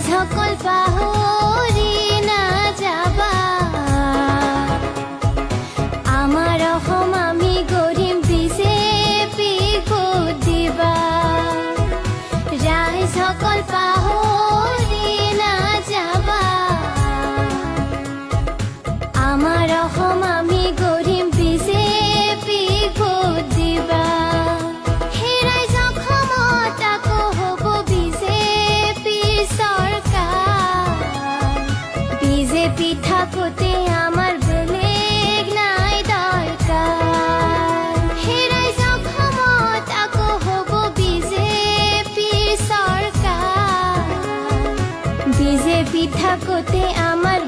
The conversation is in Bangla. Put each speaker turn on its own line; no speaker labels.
সকল পাহৰি না যাবা আমাৰ অসম আমি গঢ়িম বিজেপি ভোট দিবা ৰাইজ সকল পাহৰি না যাবা আমাৰ অসম আমি গঢ়িম বিজেপি ভোট দিবা বিজেপি থাকোতে আমার বেলেগ নাই দরকার হে রাইজ অসমত আকৌ হব বিজেপি সরকার বিজেপি থাকোতে আমার